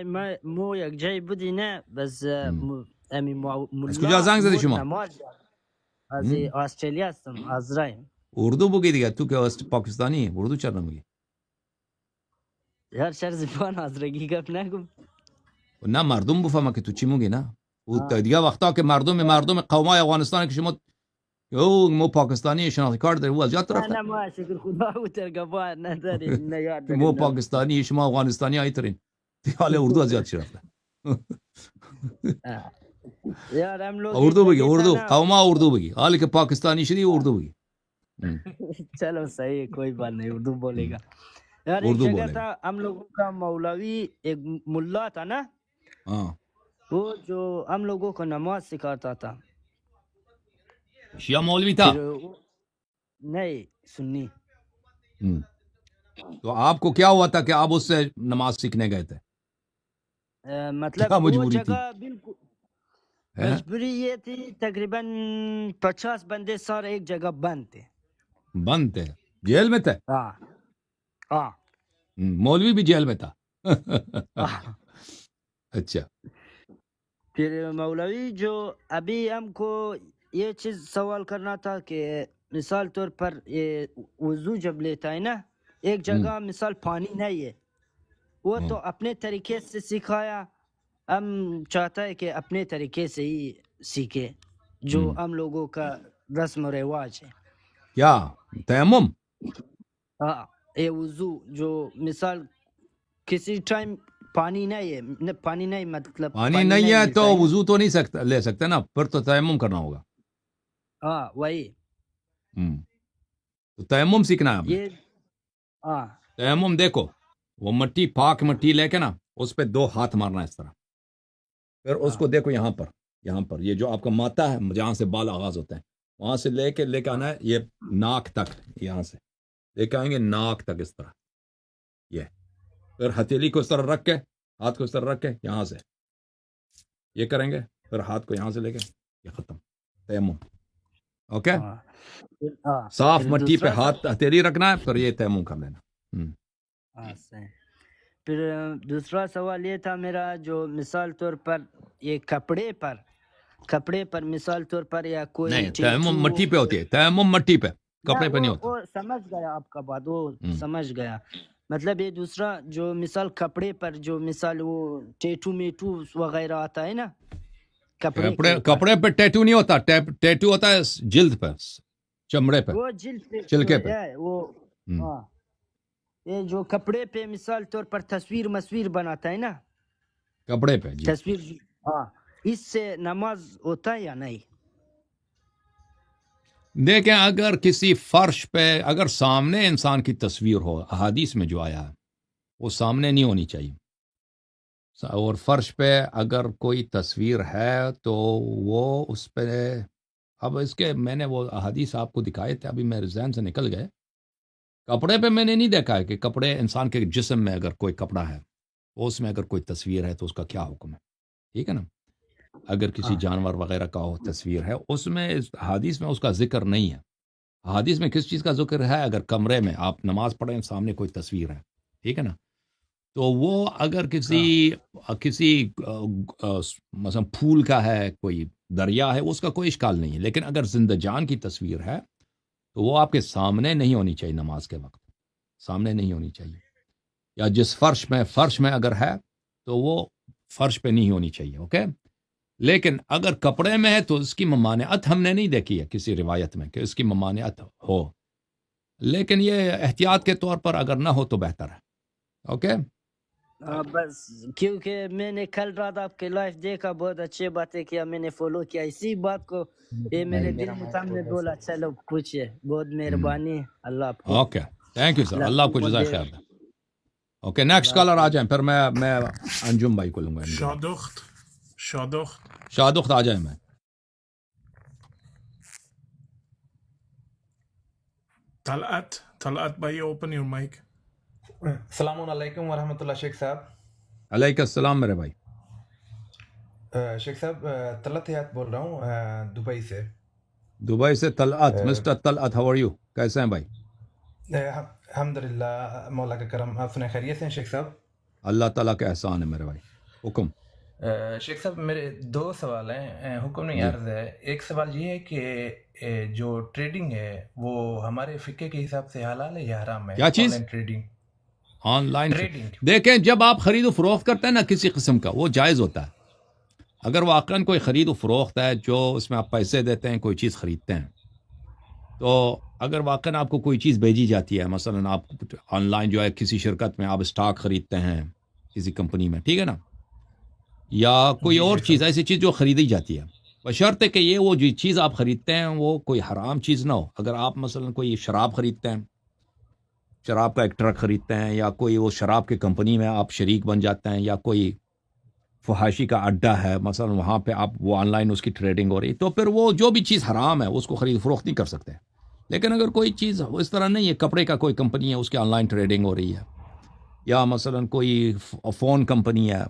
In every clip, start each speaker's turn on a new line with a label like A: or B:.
A: ما مو یک جای بودی نه بس امی
B: از کجا زنگ زدی شما؟
A: نماز از استرالیا هستم از رایم.
B: اردو بگی دیگه، تو که پاکستانی اردو چرا نمیگی؟
A: هر شهر زبان از رگی گپ نگم.
B: نه مردم بفهمه که تو چی میگی. نه او دیگه وقتا که مردم قومای افغانستان که شما او مو پاکستانی شناختی کارت داری، او از یاد رفته.
A: نه ما شکر خدا و ترگبا نداریم، نه یاد داریم.
B: مو پاکستانی شما افغانستانی هایترین حال اردو از یاد چی رفته.
A: یار هم لوگ
B: اردو بگی، اردو قوما اردو بگی، حالی که پاکستانی شدی اردو بگی.
A: چلو صحیح کوئی بات نہیں، اردو بولے گا. یار ایک جگہ تھا ہم لوگوں کا مولوی ایک ملا تھا نا، وہ جو ہم لوگوں کو نماز سکھاتا تھا.
B: شیعہ مولوی تھا؟
A: نہیں، سنی.
B: تو آپ کو کیا ہوا تھا کہ آپ اس سے نماز سیکھنے گئے تھے؟
A: مطلب وہ جگہ بالکل مجبوری یہ تھی، تقریباً 50 بندے سارے ایک جگہ بند تھے.
B: بند تھے؟ جیل میں تھے؟
A: ہاں.
B: مولوی بھی جیل میں تھا؟ اچھا.
A: پھر مولوی جو ابھی ہم کو یہ چیز سوال کرنا تھا کہ مثال طور پر وضو جب لیتا ہے نا، ایک جگہ مثال پانی نہیں ہے، وہ تو اپنے طریقے سے سکھایا. ہم چاہتا ہے کہ اپنے طریقے سے ہی سیکھے جو ہم لوگوں کا رسم و رواج ہے.
B: کیا تیمم؟
A: ہاں، یہ وضو جو مثال کسی ٹائم پانی نہیں ہے، پانی نہیں مطلب
B: پانی نہیں ہے تو وضو تو نہیں لے سکتے نا، پھر تو تیمم کرنا ہوگا.
A: ہاں وہی.
B: تو تیمم سیکھنا ہے ہمیں.
A: ہاں
B: تیمم دیکھو، وہ مٹی پاک مٹی لے کے نا اس پہ 2 ہاتھ مارنا اس طرح، پھر اس کو دیکھو یہاں پر یہ جو آپ کا ماتھا ہے جہاں سے بال آغاز ہوتے ہیں وہاں سے لے کے آنا ہے یہ ناک تک، یہاں سے لے کے آئیں گے ناک تک اس طرح. یہ پھر ہتھیلی کو اس طرح رکھ کے، ہاتھ کو اس طرح رکھ کے یہاں سے یہ کریں گے، پھر ہاتھ کو یہاں سے لے کے یہ ختم تیمم. اوکے، صاف مٹی پہ ہاتھ ہتھیلی رکھنا ہے، پھر یہ تیمم کر لینا.
A: پھر دوسرا سوال یہ تھا میرا، جو مثال طور پر یہ کپڑے پر مثال طور پر یا کوئی
B: نہیں، تیمم مٹی پہ ہوتی ہے، تیمم مٹی پہ، کپڑے پہ نہیں ہوتا.
A: سمجھ گیا آپ کا بات، وہ سمجھ گیا. مطلب یہ دوسرا جو مثال کپڑے پر جو مثال وہ ٹیٹو میٹو وغیرہ آتا ہے نا،
B: کپڑے پہ ٹیٹو نہیں ہوتا، ٹیٹو ہوتا ہے جلد پہ، چمڑے پہ،
A: وہ جلد پہ
B: چلکے پہ.
A: وہ یہ جو کپڑے پہ مثال طور پر تصویر بناتا ہے نا،
B: کپڑے پہ
A: تصویر، ہاں، اس سے نماز ہوتا ہے یا نہیں؟
B: دیکھیں، اگر کسی فرش پہ اگر سامنے انسان کی تصویر ہو، احادیث میں جو آیا ہے وہ سامنے نہیں ہونی چاہیے. اور فرش پہ اگر کوئی تصویر ہے تو وہ اس پہ، اب اس کے میں نے وہ احادیث آپ کو دکھائے تھے، ابھی میرے ذہن سے نکل گئے. کپڑے پہ میں نے نہیں دیکھا ہے کہ کپڑے انسان کے جسم میں اگر کوئی کپڑا ہے اس میں اگر کوئی تصویر ہے تو اس کا کیا حکم ہے. ٹھیک ہے نا، اگر کسی جانور وغیرہ کا تصویر ہے اس میں حدیث میں اس کا ذکر نہیں ہے. حدیث میں کس چیز کا ذکر ہے؟ اگر کمرے میں آپ نماز پڑھیں سامنے کوئی تصویر ہے، ٹھیک ہے نا، تو وہ اگر کسی مثلا پھول کا ہے، کوئی دریا ہے، اس کا کوئی اشکال نہیں ہے. لیکن اگر زندہ جان کی تصویر ہے تو وہ آپ کے سامنے نہیں ہونی چاہیے، نماز کے وقت سامنے نہیں ہونی چاہیے. یا جس فرش میں اگر ہے تو وہ فرش پہ نہیں ہونی چاہیے. اوکے، لیکن اگر کپڑے میں ہے تو اس کی ممانعت ہم نے نہیں دیکھی ہے کسی روایت میں کہ اس کی ممانعت ہو، لیکن یہ احتیاط کے طور پر اگر نہ ہو تو بہتر ہے. اوکے،
A: بس کیونکہ میں نے کل رات آپ کے لائف دیکھا، بہت اچھی باتیں کیا، میں نے فالو کیا، اسی بات کو یہ میرے دل میں بولا چلو پوچھے. بہت مہربانی، اللہ آپ کو.
B: اوکے، تھینک یو سر، اللہ آپ کو جزائے خیر دے. اوکے، نیکسٹ کالر آ جائیں، پھر میں انجم بھائی کو لوں گا. شادخت آ جائیں. میں
C: طلعت بھائی، اوپن یور مائک.
D: السلام علیکم ورحمۃ اللہ. شیخ صاحب.
B: علیکم السلام میرے بھائی.
D: شیخ صاحب، طلعت حیات بول رہا ہوں دبئی سے.
B: دبئی سے Talat, mister Talat, how are you? کیسے ہیں بھائی؟
D: الحمد للہ، مولا کا کرم. آپ سنیں خیریت سے ہیں شیخ صاحب؟
B: اللہ تعالیٰ کا احسان ہے میرے بھائی. حکم.
D: شیخ صاحب میرے دو سوال ہیں، حکم نہیں
B: جی.
D: عرض ہے. ایک سوال یہ ہے کہ جو ٹریڈنگ ہے وہ ہمارے فقہ کے حساب سے حلال ہے یا حرام ہے؟
B: کیا
D: آن
B: چیز؟
D: Line trading.
B: On line
D: trading
B: دیکھیں، جب آپ خرید و فروخت کرتے ہیں نا کسی قسم کا، وہ جائز ہوتا ہے. اگر واقعاً کوئی خرید و فروخت ہے جو اس میں آپ پیسے دیتے ہیں، کوئی چیز خریدتے ہیں، تو اگر واقعاً آپ کو کوئی چیز بھیجی جاتی ہے، مثلاً آپ آن لائن جو ہے کسی شرکت میں آپ اسٹاک خریدتے ہیں کسی کمپنی میں، ٹھیک ہے نا، یا کوئی
D: جی
B: اور
D: شیخ
B: چیز،
D: صاحب.
B: ایسی چیز جو خریدی جاتی ہے، بشرطے کہ یہ وہ جو چیز آپ خریدتے ہیں وہ کوئی حرام چیز نہ ہو. اگر آپ مثلاً کوئی شراب خریدتے ہیں، شراب کا ایک ٹرک خریدتے ہیں، یا کوئی وہ شراب کی کمپنی میں آپ شریک بن جاتے ہیں، یا کوئی فحاشی کا اڈا ہے مثلا، وہاں پہ آپ وہ آن لائن اس کی ٹریڈنگ ہو رہی، تو پھر وہ جو بھی چیز حرام ہے اس کو خرید فروخت نہیں کر سکتے. لیکن اگر کوئی چیز اس طرح نہیں ہے، کپڑے کا کوئی کمپنی ہے اس کی آن لائن ٹریڈنگ ہو رہی ہے، یا مثلا کوئی فون کمپنی ہے،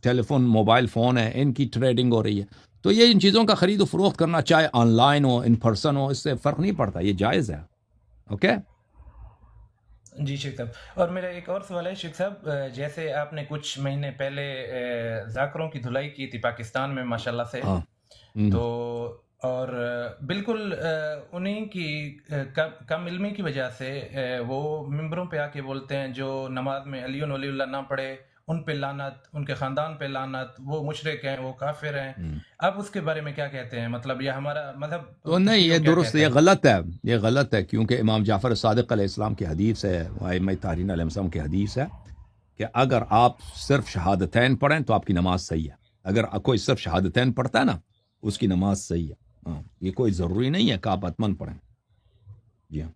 B: ٹیلی فون موبائل فون ہے، ان کی ٹریڈنگ ہو رہی ہے، تو یہ ان چیزوں کا خرید و فروخت کرنا، چاہے on line who in person who, اس سے فرق نہیں پڑتا، یہ جائز ہے. اوکے.
D: جی شیخ صاحب. اور میرا ایک اور سوال ہے شیخ صاحب، جیسے آپ نے کچھ مہینے پہلے ذاکروں کی دھلائی کی تھی پاکستان میں ماشاءاللہ سے،
B: ہاں.
D: تو اور بالکل انہیں کی کم علمی کی وجہ سے وہ ممبروں پہ آ کے بولتے ہیں جو نماز میں علی ولی اللہ نہ پڑھے ان پہ لعنت، ان کے خاندان پہ لعنت، وہ مشرک ہیں، وہ کافر ہیں. آپ اس کے بارے میں کیا کہتے ہیں؟ مطلب یہ ہمارا مذہب
B: تو نہیں، یہ
D: تشریع کیا
B: درست،
D: کہتا
B: یہ
D: ہے؟
B: غلط ہے، یہ غلط ہے، کیونکہ امام جعفر صادق علیہ السلام کی حدیث ہے، ائمہ طاہرین علیہ السلام کی حدیث ہے کہ اگر آپ صرف شہادتین پڑھیں تو آپ کی نماز صحیح ہے. اگر کوئی صرف شہادتین پڑھتا ہے نا، اس کی نماز صحیح ہے. ہاں، یہ کوئی ضروری نہیں ہے کہ آپ اتمن پڑھیں. جی ہاں.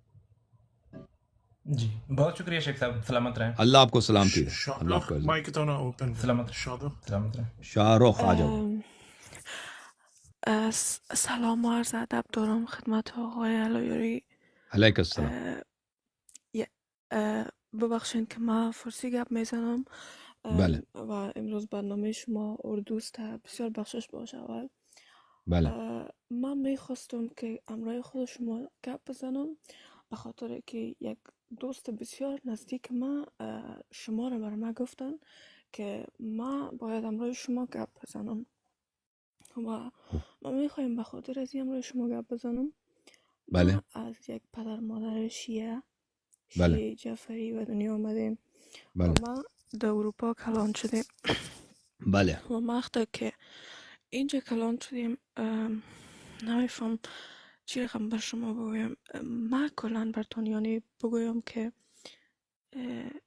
D: جی بہت شکریہ شیخ صاحب، سلامت رہیں.
B: اللہ آپ کو سلامتی دے. اللہ آپ
C: شادو
B: کو عزت.
C: مائک تو نہ اوپن
D: سلامت
C: شادو.
D: سلامت رہیں.
B: شاہ رخ آ جاؤ.
E: سلام و عرض ادب دارم خدمت آقای علایاری.
B: علیک السلام.
E: ببخشید که من فارسی گپ میزنم
B: بله
E: و امروز برنامه شما اردوست، بسیار بخشش باشه. اول
B: بله.
E: من میخواستم که امرای خود شما گپ بزنم به خاطر که یک دوست بسیار نزدیک من شما رو بر من گفتن که من باید امرای شما گپ بزنم و من میخوایم به خاطر از این امرای شما گپ بزنم.
B: بله.
E: من از یک پدر مادر شیعه
B: بله.
E: جعفری به دنیا آمدیم
B: بله.
E: و ما در اروپا کلان شدیم.
B: بله.
E: و وقتی که اینجا کلان شدیم نمیفهم چی رقم بر شما بگویم. من کلان برتون یعنی بگویم که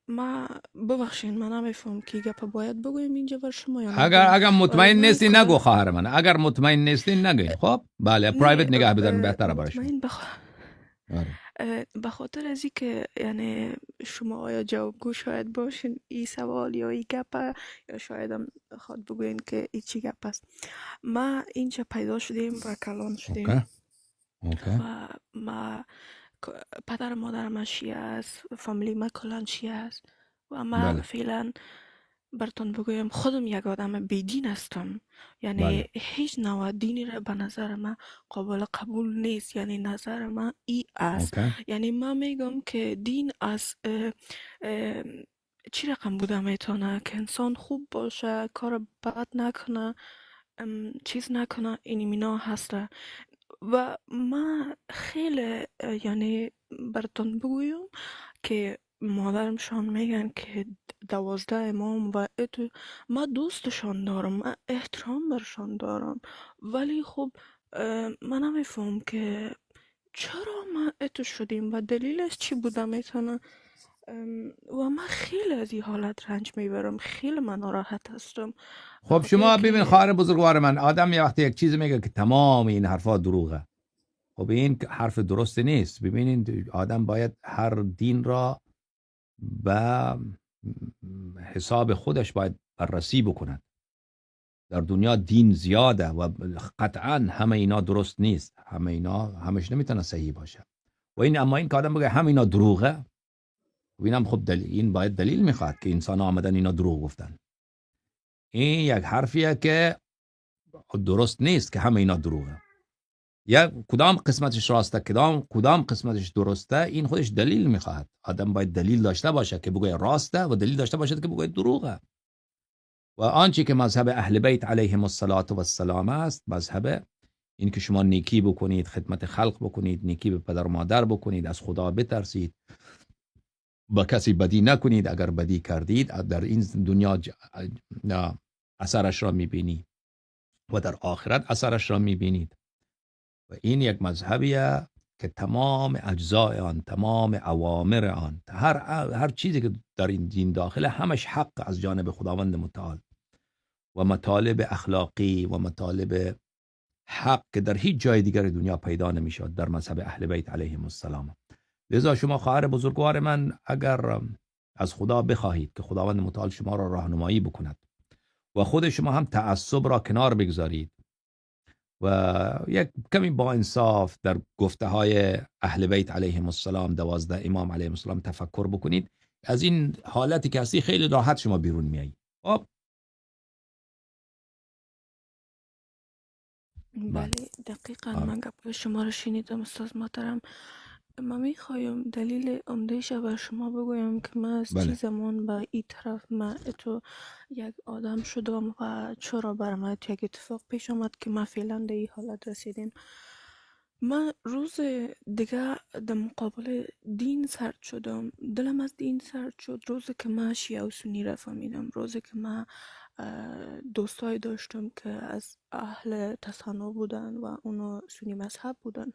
E: ما ببخشین من نمیفهم که گپ باید بگویم اینجا بر شما یا
B: اگر مطمئن
E: من
B: نیستی
E: کلا-
B: نگو خواهر من، اگر مطمئن نیستی نگین. خب بله، پرایوت نگه بدارین بهتره برای شما.
E: مطمئن
B: آره.
E: به خاطر از این که یعنی شما آیا جوابگو شاید باشین این سوال یا این گپ، یا شاید هم خواد بگوین که این چی گپ است. ما اینجا پیدا شدیم و کلان شدیم
B: اوکی. اوکی.
E: و ما پدر مادر ما شیعه است، فامیلی ما کلان شیعه است و ما
B: بله.
E: فعلا براتون بگویم خودم یک آدم بیدین هستم، یعنی
B: بله.
E: هیچ نوع دینی را به نظر من قابل قبول نیست. یعنی نظر من ای است،
B: اوکی.
E: یعنی من میگم که دین از چی رقم بوده میتونه که انسان خوب باشه، کار بد نکنه، چیز نکنه، این مینا هسته. و من خیلی یعنی براتون بگویم که مادرمشان میگن که 12 امام و اتو، من دوستشان دارم، من احترام برشان دارم، ولی خب من نمیفهم که چرا ما اتو شدیم و دلیلش چی بوده میتونه. و من خیلی از این حالت رنج میبرم، خیلی من ناراحت هستم.
B: خب شما ببین خواهر بزرگوار من، آدم یه وقتی یک چیز میگه که تمام این حرفا دروغه، خب این حرف درستی نیست. ببینید آدم باید هر دین را به حساب خودش باید بررسی بکند. در دنیا دین زیاده و قطعا همه اینا درست نیست، همه اینا همش نمیتونه صحیح باشه. و این اما این که آدم بگه هم اینا دروغه، و اینم خب این باید دلیل میخواد که انسان آمدن اینا دروغ گفتن. این یک حرفیه که درست نیست که همه اینا دروغه. یا کدام قسمتش راسته کدام قسمتش درسته، این خودش دلیل میخواهد. آدم باید دلیل داشته باشه که بگوید راسته و دلیل داشته باشه که بگوید دروغه. و آنچه که مذهب اهل بیت علیهم السلام است، مذهب این که شما نیکی بکنید، خدمت خلق بکنید، نیکی به پدر و مادر بکنید، از خدا بترسید، با کسی بدی نکنید، اگر بدی کردید در این دنیا اثرش را میبینید و در آخرت اثرش را میبینید. و این یک مذهبیه که تمام اجزای آن، تمام اوامر آن، هر چیزی که در این دین داخله همش حق از جانب خداوند متعال و مطالب اخلاقی و مطالب حق که در هیچ جای دیگر دنیا پیدا نمیشد در مذهب اهل بیت علیهم السلام. لذا شما خواهر بزرگوار من، اگر از خدا بخواهید که خداوند متعال شما را راهنمایی بکند و خود شما هم تعصب را کنار بگذارید و یک کمی با انصاف در گفته های اهل بیت علیهم السلام، 12 امام علیهم السلام تفکر بکنید، از این حالتی که هستی خیلی راحت شما بیرون میایید. خب
E: بله دقیقا من گپ شما رو شنیدم استاد محترم. من میخوایم دلیل عمدهش بر شما بگویم که من از چی زمان به این طرف من تو یک آدم شدم و چرا بر من یک اتفاق پیش آمد که من فعلا در این حالت رسیدیم. من روز دیگه در مقابل دین سرد شدم، دلم از دین سرد شد. روزی که من شیعه و سنی را فهمیدم، روزی که من دوستای داشتم که از اهل تصنع بودن و اونا سنی مذهب بودن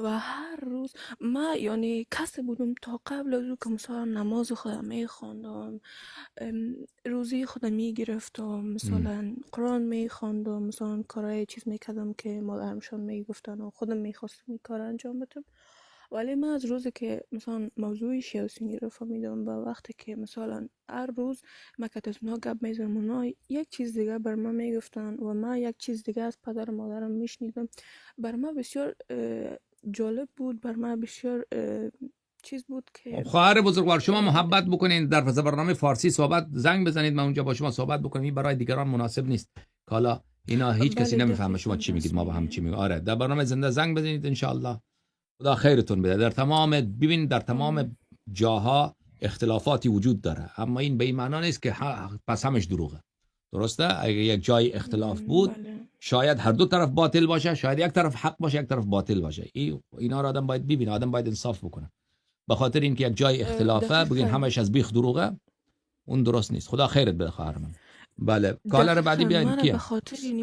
E: و هر روز من یعنی کسی بودم تا قبل از او که مثلا نماز خودم میخواندم، روزی خودم میگرفتم، مثلا قرآن میخواندم، مثلا کارهای چیز میکردم که مادرمشان میگفتن و خودم میخواستم این کار انجام بدم. ولی من از روزی که مثلا موضوع شیعه و سنی رو فهمیدم و وقتی که مثلا هر روز من که از اونا گپ میزدم، اونا یک چیز دیگه بر من میگفتن و من یک چیز دیگه از پدر و مادرم میشنیدم، بر من بسیار جالب بود، بر من بسیار چیز بود که
B: خواهر بزرگوار شما محبت بکنین در برنامه فارسی صحبت زنگ بزنید، من اونجا با شما صحبت بکنم. این برای دیگران مناسب نیست که حالا اینا هیچ کسی نمیفهمه شما چی میگید، ما با هم چی میگیم. آره در برنامه زنده زنگ بزنید ان شاء الله، خدا خیرتون بده. در تمام ببین در تمام جاها اختلافاتی وجود داره، اما این به این معنا نیست که پس همش دروغه. درسته؟ اگه یک جای اختلاف بود شاید هر دو طرف باطل باشه، شاید یک طرف حق باشه یک طرف باطل باشه. اینا رو آدم باید ببینه، آدم باید انصاف بکنه. به خاطر اینکه یک جای اختلافه بگین همش از بیخ دروغه، اون درست نیست. خدا خیرت بده خواهر من. بله کالر بعدی بیاین کیه؟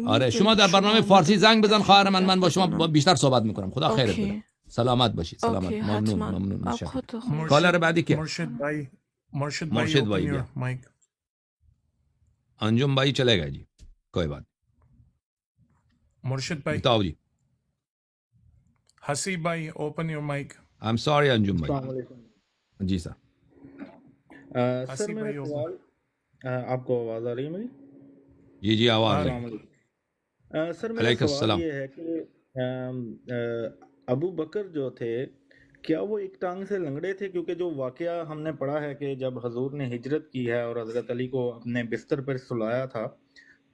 B: آره شما در برنامه فارسی زنگ بزن خواهر من با شما بیشتر صحبت میکنم. خدا خیرت بده. سلامت باشید. سلامت. ممنون میشم. کالر بعدی کیه؟ مرشد بھائی مائک انجم بھائی چلے گئے جی، کوئی بات.
C: مرشد بھائی
B: بتاؤ جی.
C: حسیب بھائی open your mic.
B: I'm sorry انجم بھائی.
F: السلام علیکم
B: جی سر.
F: سر میرا سوال آپ کو آواز آ رہی ہے میری؟
B: جی جی آواز.
F: السلام علیکم سر، میرا سوال یہ ہے کہ ابو بکر جو تھے کیا وہ ایک ٹانگ سے لنگڑے تھے؟ کیونکہ جو واقعہ ہم نے پڑھا ہے کہ جب حضور نے ہجرت کی ہے اور حضرت علی کو اپنے بستر پر سلایا تھا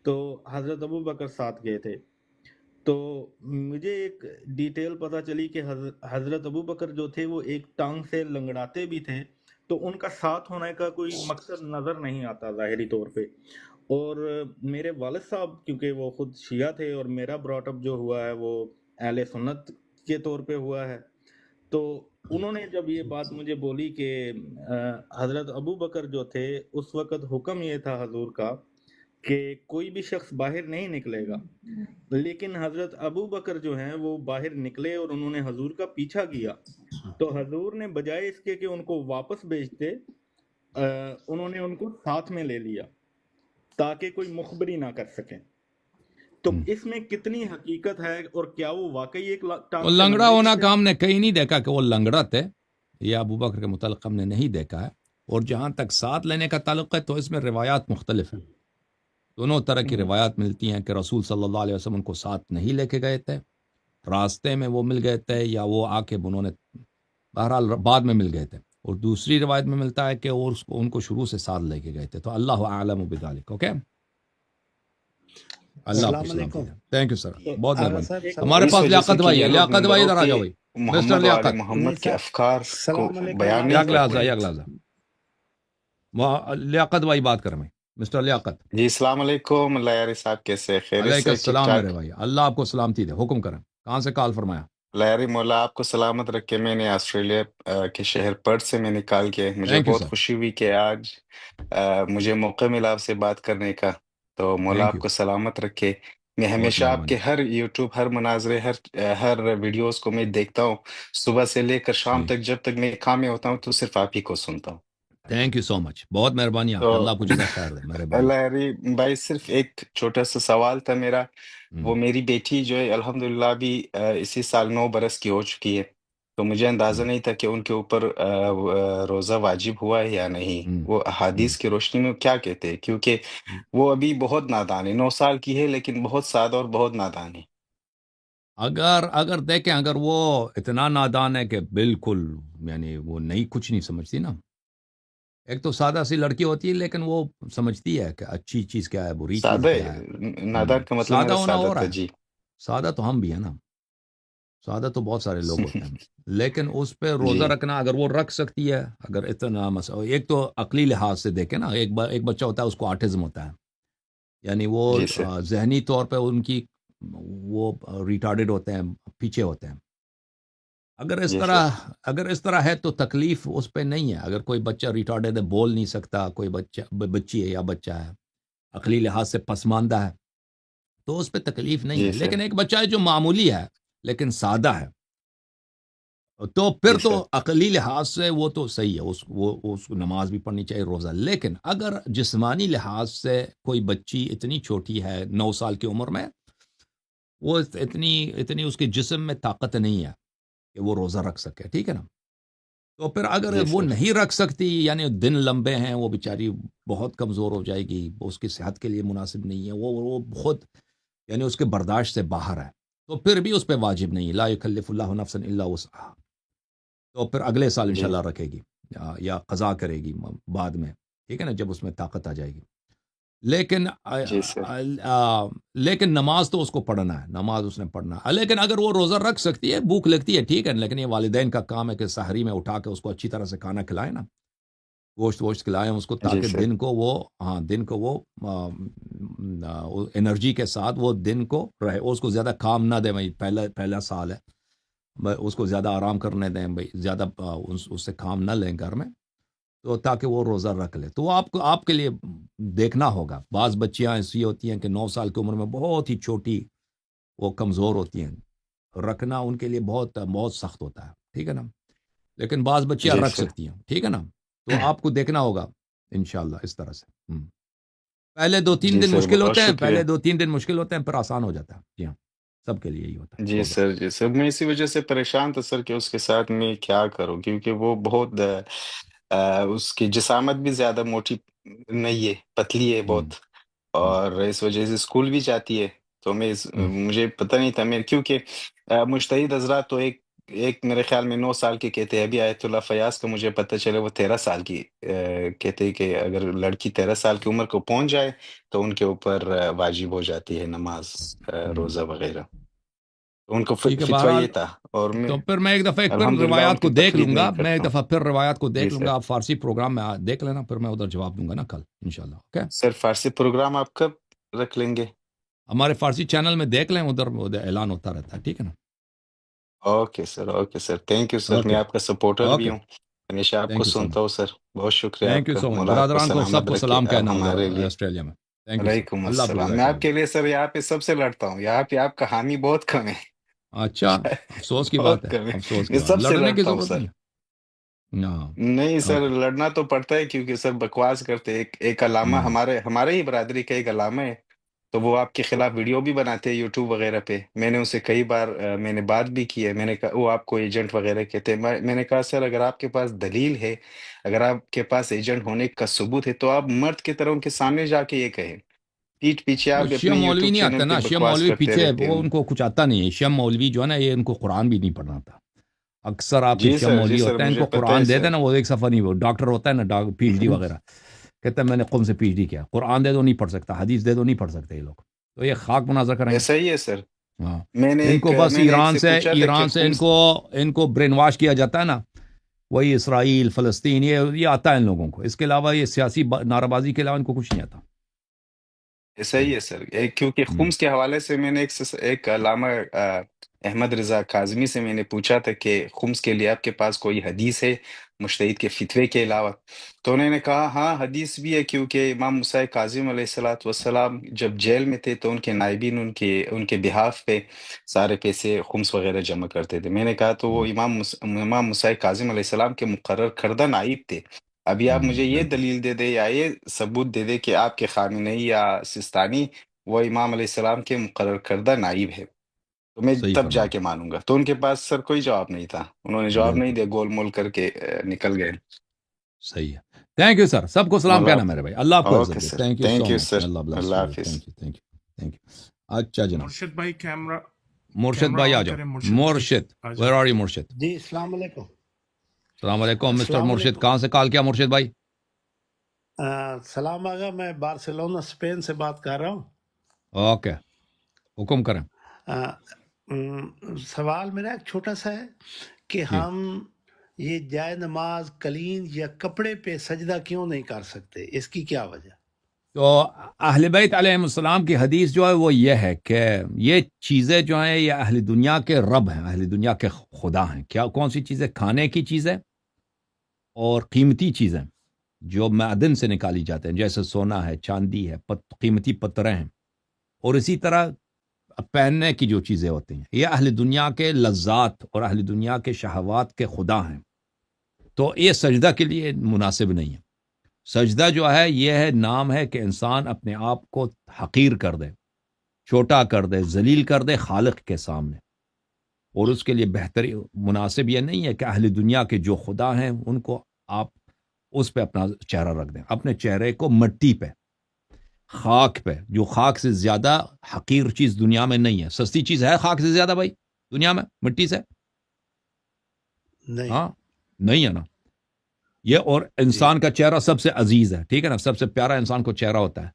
F: تو حضرت ابو بکر ساتھ گئے تھے. تو مجھے ایک ڈیٹیل پتہ چلی کہ حضرت ابو بکر جو تھے وہ ایک ٹانگ سے لنگڑاتے بھی تھے، تو ان کا ساتھ ہونے کا کوئی مقصد نظر نہیں آتا ظاہری طور پہ. اور میرے والد صاحب کیونکہ وہ خود شیعہ تھے اور میرا براٹ اپ جو ہوا ہے وہ اہل سنت کے طور پہ ہوا ہے، تو انہوں نے جب یہ بات مجھے بولی کہ حضرت ابو بکر جو تھے اس وقت حکم یہ تھا حضور کا کہ کوئی بھی شخص باہر نہیں نکلے گا، لیکن حضرت ابو بکر جو ہیں وہ باہر نکلے اور انہوں نے حضور کا پیچھا کیا، تو حضور نے بجائے اس کے کہ ان کو واپس بھیجتے انہوں نے ان کو ساتھ میں لے لیا تاکہ کوئی مخبری نہ کر سکے. تو اس میں کتنی حقیقت ہے اور کیا وہ واقعی ایک
B: لنگڑا ہونا کا ہم نے کہیں نہیں دیکھا کہ وہ لنگڑا تھے، یہ ابو بکر کے متعلق ہم نے نہیں دیکھا ہے. اور جہاں تک ساتھ لینے کا تعلق ہے تو اس میں روایات مختلف ہیں، دونوں طرح کی روایات ملتی ہیں کہ رسول صلی اللہ علیہ وسلم ان کو ساتھ نہیں لے کے گئے تھے، راستے میں وہ مل گئے تھے یا وہ آ کے انہوں نے بہرحال بعد میں مل گئے تھے. اور دوسری روایت میں ملتا ہے کہ ان کو شروع سے ساتھ لے کے گئے تھے. تو اللہ اعلم بذلک. اوکے اللہ آپ کو
C: السلام
B: سلامتی
C: علیکم.
B: دے. تھینک یو سر,
F: تو
B: بہت
C: آغا
B: مہربانی.
C: صاحب سلام
B: ہمارے
G: اس
B: پاس
G: وجہ سے
B: لیاقت
G: کہ
B: بھائی
G: یہ
B: ہے,
G: لوگ
B: لیاقت بھائی
G: ممبروں
B: ادھر آ
G: کے
B: جاؤ بھائی. مسٹر
G: محمد و آل
B: لیاقت,
G: محمد
C: نہیں
G: کے
C: صاحب
G: افکار کو
C: السلام علیکم
G: بیان نہیں
B: یا
C: آغا
G: کرتے.
B: لحظہ, یا لحظہ, لیاقت بھائی بات کریں بھائی. مسٹر لیاقت,
G: جی السلام علیکم. اللہ یاری صاحب کیسے؟ خیریت
B: علیکم
G: سے ٹھیک
B: السلام میرے
G: ٹھاک؟
B: بھائی, اللہ آپ کو سلامتی دے. حکم کریں, کہاں سے کال فرمایا؟
G: اللہ یاری مولا آپ کو سلامت رکھے. میں نے آسٹریلیا کے شہر پرتھ سے میں نے کال کیا. مجھے
B: تھینک یو
G: بہت
B: سر,
G: خوشی ہوئی کہ آج مجھے موقع ملا آپ سے بات کرنے کا. تو مولا
B: تھینک
G: آپ
B: یو,
G: کو سلامت رکھے. میں
B: بہت
G: ہمیشہ آپ
B: مہربانی.
G: کے ہر یوٹیوب، ہر مناظرے، ہر ویڈیوز کو میں دیکھتا ہوں. صبح سے لے کر شام
B: جی,
G: تک جب تک میں کام میں ہوتا ہوں تو صرف آپ ہی کو سنتا ہوں.
B: تھینک یو سو مچ, بہت مہربانی آپ
G: تو
B: کی, اللہ آپ کو جزا خیر دے میرے بھائی.
G: اللہ یاری بھائی صرف ایک چھوٹا سا سوال تھا میرا.
B: ہم،
G: وہ میری بیٹی جو ہے الحمدللہ ابھی اسی سال 9 برس کی ہو چکی ہے. تو مجھے اندازہ
B: ہم،
G: نہیں تھا کہ ان کے اوپر روزہ واجب ہوا ہے یا نہیں.
B: ہم،
G: وہ
B: ہم.
G: احادیث کی روشنی میں کیا کہتے ہیں؟ کیونکہ وہ ابھی بہت نادان ہے. 9 سال کی ہے لیکن بہت سادہ اور بہت نادان ہے.
B: اگر دیکھیں, اگر وہ اتنا نادان ہے کہ بالکل یعنی وہ نہیں, کچھ نہیں سمجھتی نا. ایک تو سادہ سی لڑکی ہوتی ہے لیکن وہ سمجھتی ہے کہ اچھی چیز کیا ہے, بری چیز
G: سادہ
B: کیا ہے.
G: نادان کا مطلب
B: سادہ
G: میرا
B: ہونا
G: سادہ
B: ہو
G: تھا
B: رہا ہے,
G: جی.
B: سادہ تو ہم بھی ہیں نا, سادہ تو بہت سارے لوگ ہوتے ہیں. لیکن اس پہ روزہ
G: جی
B: رکھنا اگر وہ رکھ سکتی ہے, اگر اتنا ایک تو عقلی لحاظ سے دیکھیں نا, ایک بچہ ہوتا ہے اس کو آٹزم ہوتا ہے, یعنی وہ
G: جی سر.
B: ذہنی طور پہ ان کی وہ ریٹارڈڈ ہوتے ہیں, پیچھے ہوتے ہیں.
G: جی سر.
B: اگر اس طرح ہے تو تکلیف اس پہ نہیں ہے. اگر کوئی بچہ ریٹارڈڈ ہے, بول نہیں سکتا, کوئی بچی ہے یا بچہ ہے عقلی لحاظ سے پسماندہ ہے, تو اس پہ تکلیف نہیں
G: جی
B: ہے.
G: سر.
B: لیکن ایک بچہ ہے جو معمولی ہے لیکن سادہ ہے, تو
G: جی
B: پھر تو
G: سر.
B: عقلی لحاظ سے وہ تو صحیح ہے, اس کو نماز بھی پڑھنی چاہیے, روزہ. لیکن اگر جسمانی لحاظ سے کوئی بچی اتنی چھوٹی ہے 9 سال کی عمر میں, وہ اتنی اس کے جسم میں طاقت نہیں ہے کہ وہ روزہ رکھ سکے, ٹھیک ہے نا. تو پھر اگر
G: جی
B: وہ
G: سر.
B: نہیں رکھ سکتی, یعنی دن لمبے ہیں, وہ بیچاری بہت کمزور ہو جائے گی, اس کی صحت کے لیے مناسب نہیں ہے, وہ بہت یعنی اس کے برداشت سے باہر ہے, تو پھر بھی اس پہ واجب نہیں. لا یکلف اللہ نفسا الا وسعها. تو پھر اگلے سال
G: جی
B: انشاءاللہ رکھے گی یا قضا کرے گی بعد میں, ٹھیک ہے نا, جب اس میں طاقت آ جائے گی. لیکن
G: جی سر.
B: لیکن نماز تو اس کو پڑھنا ہے, نماز اس نے پڑھنا ہے. لیکن اگر وہ روزہ رکھ سکتی ہے, بھوک لگتی ہے, ٹھیک ہے, لیکن یہ والدین کا کام ہے کہ سحری میں اٹھا کے اس کو اچھی طرح سے کھانا کھلائیں نا, گوشت کھلائیں اس کو,
G: جی
B: تاکہ
G: سر.
B: دن کو وہ انرجی کے ساتھ وہ دن کو رہے. اس کو زیادہ کام نہ دیں بھائی, پہلا سال ہے, اس کو زیادہ آرام کرنے دیں بھائی, زیادہ اس سے کام نہ لیں گھر میں, تو تاکہ وہ روزہ رکھ لے. تو آپ کے لیے دیکھنا ہوگا. بعض بچیاں ایسی ہوتی ہیں کہ 9 سال کی عمر میں بہت ہی چھوٹی, وہ کمزور ہوتی ہیں, رکھنا ان کے لیے بہت بہت سخت ہوتا ہے, ٹھیک ہے نا. لیکن بعض بچیاں
G: جی
B: رکھ
G: سر.
B: سکتی ہیں, ٹھیک ہے نا. تو آپ کو دیکھنا ہوگا انشاءاللہ اس طرح سے. پہلے 2-3
G: جی
B: دن
G: سر
B: مشکل
G: بہت
B: ہوتے ہیں,
G: شکریہ.
B: مشکل ہوتے ہیں, پھر آسان ہو جاتا ہے. جی ہاں, سب کے لیے یہی ہوتا ہے.
G: جی
B: اوکے,
G: سر. جی سر میں اسی وجہ سے پریشان تھا سر کہ اس کے ساتھ میں کیا کروں، کیونکہ وہ بہت اس کی جسامت بھی زیادہ موٹی نہیں ہے، پتلی ہے
B: ہم،
G: بہت،
B: ہم،
G: اور اس وجہ سے اسکول بھی جاتی ہے. تو
B: ہم،
G: مجھے پتہ نہیں تھا، میں کیونکہ مجتہد حضرات تو ایک میرے خیال میں 9 سال کے کہتے ہیں. ابھی آیت اللہ فیاض کا مجھے پتہ چلے وہ 13 سال کی کہتے ہیں کہ اگر لڑکی 13 سال کی عمر کو پہنچ جائے تو ان کے اوپر واجب ہو جاتی ہے نماز،
B: ہم.
G: روزہ وغیرہ. ان کو
B: ٹھیک ہے,
G: فتویٰ
B: بہرحال
G: یہ تھا، اور میں
B: تو پھر میں ایک دفعہ
G: الحمدللہ ان
B: روایات کو
G: کی
B: دیکھ
G: تقلید
B: لوں
G: نہیں
B: گا. میں ایک
G: کرتا ہوں.
B: دفعہ پھر روایات کو
G: جی
B: دیکھ لوں
G: سر.
B: گا. آپ فارسی پروگرام میں دیکھ لینا, پھر میں ادھر جواب دوں گا نا کل انشاءاللہ. اوکے,
G: سر فارسی پروگرام آپ کب رکھ لیں گے؟
B: ہمارے فارسی چینل میں دیکھ لیں, ادھر اعلان ہوتا رہتا ہے, ٹھیک ہے نا.
G: Okay sir. Okay sir. Thank you sir. میں
B: اوکے,
G: آپ کا سپورٹر بھی
B: اوکے,
G: ہوں، ہمیشہ آپ کو
B: تھینک یو سو مچ,
G: سنتا ہوں سر. بہت شکریہ
B: تھینک
G: آپ
B: یو
G: کا.
B: سو مچ.
G: مولا آپ کو
B: برادران کو سب
G: سلامت
B: کو
G: رکھے.
B: سلام
G: آپ
B: کہنا ادھر
G: ہمارے لیے.
B: آسٹریلیا میں. تھینک یو سر,
G: وعلیکم
B: اللہ آپ کو
G: السلام.
B: جزائے
G: میں
B: خیر
G: آپ
B: دے.
G: کے لیے سر یہاں پہ سب سے لڑتا ہوں. یہاں پہ آپ کا حامی بہت کم ہے.
B: اچھا, افسوس کی بات
G: بہت
B: ہے,
G: کم ہے.
B: افسوس کی
G: میں
B: بات,
G: سب سے
B: لڑنے کی
G: لڑتا ہوں
B: ضرورت
G: سر.
B: نہیں ہے. ہاں,
G: نہیں سر،
B: اوکے,
G: لڑنا تو پڑتا ہے کیونکہ سر بکواس کرتے. ایک علامہ
B: ہم,
G: ہمارے ہی برادری کا ایک علامہ ہے، تو وہ آپ کے خلاف ویڈیو بھی بناتے ہیں یوٹیوب وغیرہ پہ. میں نے اسے کئی بار میں نے بات بھی کی ہے. میں نے کہا وہ آپ کو ایجنٹ وغیرہ کہتے ہیں. میں نے کہا سر اگر آپ کے پاس دلیل ہے، اگر آپ کے پاس ایجنٹ ہونے کا ثبوت ہے، تو آپ مرد کی طرح ان کے سامنے جا کے یہ کہیں. پیٹھ پیچھے
B: وہ
G: آپ
B: شیعہ
G: اپنے
B: مولوی
G: یوٹیوب
B: نہیں
G: چینل
B: آتے
G: پہ
B: نا, شیعہ
G: بکواس
B: مولوی
G: کرتے
B: پیچھے,
G: رہتے
B: وہ
G: ہیں.
B: ان کو کچھ آتا نہیں ہے. شیعہ مولوی جو ہے نا, یہ ان کو قرآن بھی نہیں پڑھنا آتا. اکثر آپ کے
G: جی
B: شیعہ
G: سر. جی
B: مولوی
G: سر
B: ہوتے ہیں, ان
G: مجھے
B: کو
G: پتہ ہے
B: قرآن دے
G: سر.
B: دینا, وہ ایک صفحہ نہیں, وہ ڈاکٹر ہوتا ہے نا, پی ایچ ڈی وغیرہ, کہتے ہیں میں نے قم سے پی ایچ ڈی کیا, قرآن دے دو نہیں پڑھ سکتا, حدیث دے دو نہیں پڑھ سکتے یہ لوگ. تو یہ خاک مناظر کریں گے.
G: ایسا ہی ہے سر.
B: ہاں
G: میں نے
B: ان کو بس
G: میں نے
B: ایران
G: ایک سے پوچھا تھا
B: ایران
G: کہ
B: سے ان کو برین واش کیا جاتا ہے نا, وہی اسرائیل فلسطین یہ آتا ہے ان لوگوں کو. اس کے علاوہ یہ سیاسی نعرہ بازی کے علاوہ ان کو کچھ نہیں آتا.
G: ایسا ہی ہے سر. کیونکہ خمس کے حوالے سے میں نے ایک علامہ احمد رضا کاظمی سے میں نے پوچھا تھا کہ خمس کے لیے آپ کے پاس کوئی حدیث ہے مجتہد کے فتوے کے علاوہ؟ تو انہوں نے کہا ہاں حدیث بھی ہے, کیونکہ امام موسیٰ کاظم علیہ السلام جب جیل میں تھے تو ان کے نائبین ان کے بہاف پہ سارے پیسے خمس وغیرہ جمع کرتے تھے. میں نے کہا تو وہ امام موسیٰ کاظم علیہ السلام کے مقرر کردہ نائب تھے. ابھی آپ مجھے یہ دلیل دے دے یا یہ ثبوت دے دے کہ آپ کے خامنئی یا سستانی وہ امام علیہ السلام کے مقرر کردہ نائب ہے, تو میں
B: صحیح
G: تب جا
B: فرمایا.
G: کے مانوں گا. تو ان کے پاس سر کوئی جواب نہیں تھا, انہوں نے جواب نہیں
B: بالکل
G: دیا, گول مول کر کے نکل گئے.
B: صحیح ہے. تھینک یو سر, سب کو سلام کہنا میرے بھائی. اللہ آپ کو
G: اوکے
B: عزت دے.
G: Sir,
B: thank you
G: thank
B: so
G: you
B: much.
G: Sir,
B: اللہ بلیس
G: اللہ
B: یو.
G: حافظ.
B: Thank you. اچھا جناب
C: مرشد بھائی کیمرہ
B: مرشد بھائی آ
C: آن
B: جاؤ.
C: کریں.
B: مرشد
C: آ
B: ویئر
C: جائیں.
B: آر یو مرشد؟
H: جی السلام علیکم.
B: السلام علیکم مسٹر
H: السلام
B: مرشد.
H: علیکم.
B: کہاں سے کال کیا مرشد بھائی؟
H: سلام آگا, میں بارسلونا اسپین سے بات کر رہا ہوں.
B: اوکے حکم کریں.
H: سوال میرا ایک چھوٹا سا ہے کہ ہم یہ جائے نماز قلین یا کپڑے پہ سجدہ کیوں نہیں کر سکتے, اس کی کیا وجہ؟
B: تو اہل بیت علیہ السلام کی حدیث جو ہے وہ یہ ہے کہ یہ چیزیں جو ہیں یہ اہل دنیا کے رب ہیں, اہل دنیا کے خدا ہیں. کیا کون سی چیزیں؟ کھانے کی چیزیں اور قیمتی چیزیں جو معدن سے نکالی جاتے ہیں, جیسے سونا ہے, چاندی ہے, قیمتی پتھریں ہیں, اور اسی طرح پہننے کی جو چیزیں ہوتی ہیں. یہ اہل دنیا کے لذات اور اہل دنیا کے شہوات کے خدا ہیں. تو یہ سجدہ کے لیے مناسب نہیں ہے. سجدہ جو ہے یہ ہے نام ہے کہ انسان اپنے آپ کو حقیر کر دے, چھوٹا کر دے, ذلیل کر دے خالق کے سامنے. اور اس کے لیے بہتر مناسب یہ نہیں ہے کہ اہل دنیا کے جو خدا ہیں ان کو آپ اس پہ اپنا چہرہ رکھ دیں. اپنے چہرے کو مٹی پہ, خاک پہ, جو خاک سے زیادہ حقیر چیز دنیا میں نہیں ہے. سستی چیز ہے خاک سے زیادہ بھائی دنیا میں مٹی سے؟
H: نہیں.
B: ہاں نہیں ہے نا. یہ اور انسان کا چہرہ سب سے عزیز ہے, ٹھیک ہے نا, سب سے پیارا انسان کو چہرہ ہوتا ہے.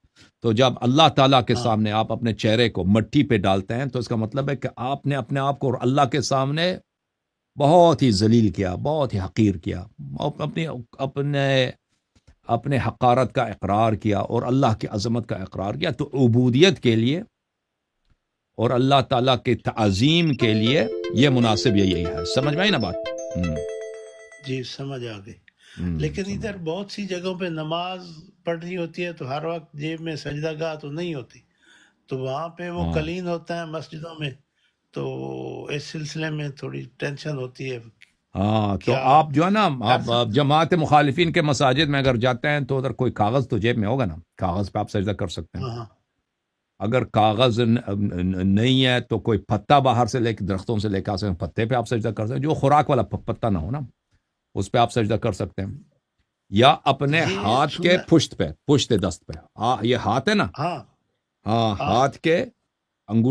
B: تو جب اللہ تعالیٰ کے سامنے آپ اپنے چہرے کو مٹی پہ ڈالتے ہیں تو اس کا مطلب ہے کہ آپ نے اپنے آپ کو اللہ کے سامنے بہت ہی ذلیل کیا, بہت ہی حقیر کیا, اپنے حقارت کا اقرار کیا اور اللہ کی عظمت کا اقرار کیا. تو عبودیت کے لیے اور اللہ تعالیٰ کے تعظیم کے لیے یہ مناسب یہی ہے. سمجھ میں آئی نا بات؟
H: جی سمجھ آ گئی. لیکن ادھر بہت سی جگہوں پہ نماز پڑھنی ہوتی ہے تو ہر وقت جیب میں سجدہ گاہ تو نہیں ہوتی, تو وہاں پہ وہ قلین ہوتا ہے مسجدوں میں, تو اس سلسلے میں تھوڑی ٹینشن ہوتی ہے.
B: ہاں تو آپ جو ہے نا آپ جماعت مخالفین کے مساجد میں اگر جاتے ہیں تو ادھر کوئی کاغذ تو جیب میں ہوگا نا, کاغذ پہ آپ سجدہ کر سکتے ہیں. اگر کاغذ نہیں ہے تو کوئی پتا باہر سے لے کے درختوں سے لے کے آ سکتے ہیں, پتے پہ آپ سجدہ کر سکتے ہیں, جو خوراک والا پتا نہ ہو نا اس پہ آپ سجدہ کر سکتے ہیں. یا اپنے ہاتھ کے پشت دست پہ, یہ ہاتھ ہے نا, ہاں ہاتھ کے انگوٹھے